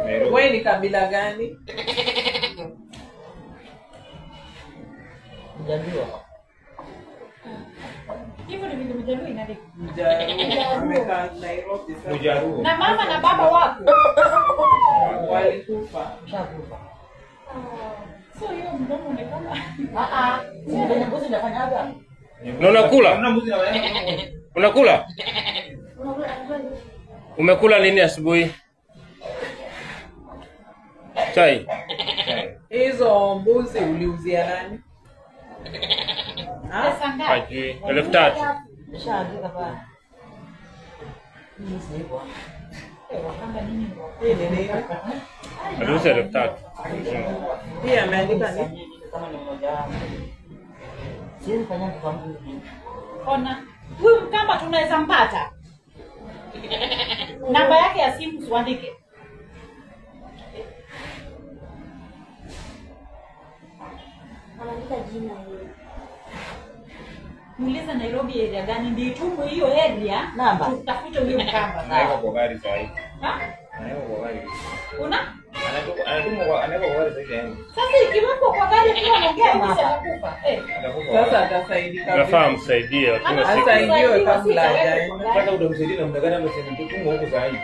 Wewe ni kabila gani? Mjaluo. Hivyo ni Mjaluo inadiki. Mjaluo amekaa Nairobi sasa. Mjaluo. Na mama na baba wako Walikufa. Shakufa. So hiyo mdomo ni kama Sio mbuzi inafanyaga. Na unakula? Hamna mbuzi na wanyama. Unakula? Umekula nini asubuhi? Chai. Hizo mbuzi uliuzia nani? pesa ngapi? Hajui. 3,000. Nishaandika pale. Mimi siko. Wakanga nini? Hii ni nini? Aliuza 3,000. Hii ameandika nini? Kama ni mmoja wao. Siwezi fanya kwa mbuzi. Ona, huyu Mkamba tunaweza mpata. Namba yake ya simu uandike. Anaandika jina hili. Muulize Nairobi area gani ndio itume hiyo area Namba. tutafute huyo Mkamba. Anaweka kwa gari sasa hivi. Ha? Anaweka kwa gari. Una? Anaweka kwa gari sasa hivi. Sasa ikiwepo kwa gari tu anaongea hivi atakufa. Sasa atasaidika. Nafaa msaidie lakini Asaidiwe kabla hajaenda. Kwanza utamsaidia na mdagana amesema tutumu huko sasa hivi.